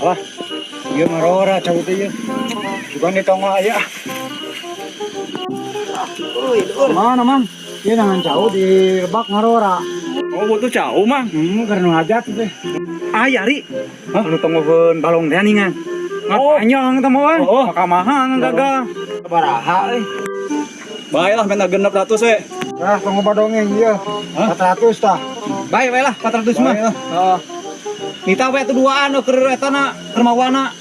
Alah, ieu marora cabut ieu. Bukan ditongo aya. Mana, Mang? Ieu nangan jauh di bak marora. Oh, butuh jauh, Mang. Karena hajat teh. Ah, yari. Hah, nu tonggokeun balong teh ningan. Oh. Nganyong teh mah. Oh. Pakamahan gagal. Baraha euy. Baiklah, minta 600 we. Ah, tonggo badongeng ieu. 400 tah. Baik, lah 400 mah. Heeh. Nita we tuh duaan keur eta na keur mawana.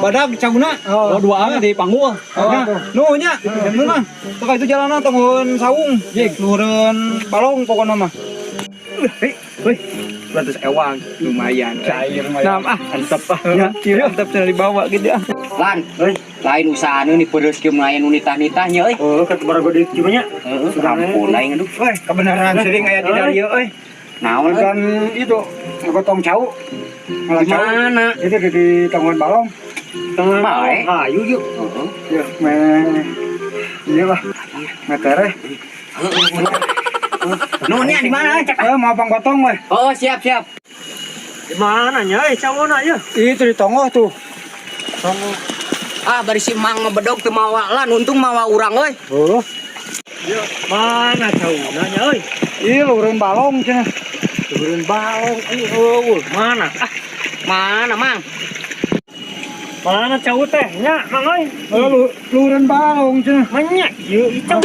Badag caguna. Oh, duaan di panggul. Nu nya, nu mah. Teu itu jalanan tonggoeun saung. Jig nureun balong pokona mah. Wih, 100 ewang lumayan. Cair lumayan. Nah, antep ya. Antep cenah dibawa gitu ya. Lan, lain usahana nih pedes ke melayan nitah-nitahnya euy. Oh, kat barago di kieu nya. Heeh, ampun aing aduh. Weh, kebenaran sering aya di dari ieu euy. Naon Kan itu gotong cau. Malah di mana? Itu di tonggon balong. Tonggon Bae. Hayu yuk. Heeh. Ya, iya lah. Metere. Nunya di mana? Mau bang gotong weh. Oh, siap. Di mana nya cawona ya? Itu di tonggo tuh. Tonggo. Ah, bari si Mang ngebedog teu mawa lan, untung mawa urang euy. Oh. Ya, mana cawona nya euy? Iya, lureun balong cenah. Lureun balong. Eueuh, mana? Ah, mana, Mang? Mana cau teh nya, Mang euy? Lureun balong cenah. Nya, ieu icau.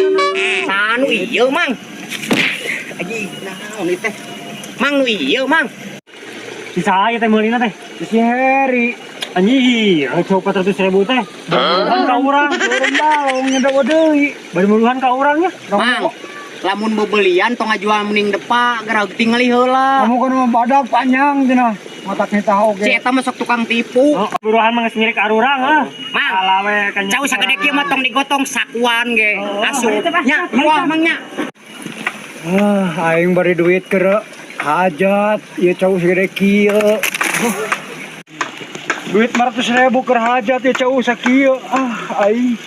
Anu ieu, Mang. Aji, naon ieu teh? Mang nu ieu, Mang. Si saya teh meulina teh. Si Heri. Anjir, coba 400.000 teh. Baruhan ka urang, turun balong nya dawa deui. Baruhan ka urangnya. Mang, lamun bebelian tong ngajual mending depa, gara tinggal heula. Kamu kan mau badak panjang cenah. Matak nita oge. Si eta mah sok tukang tipu. Buruhan mah geus milik arurang ah. Mang, Alawe kan. cau sagede kieu mah tong digotong sakuan ge. Asup. Nya, wah Mang nya. Aing bari duit keur hajat, ieu cau sagede kieu. Duit 500.000 keur hajat ieu cau sakieu. Aing.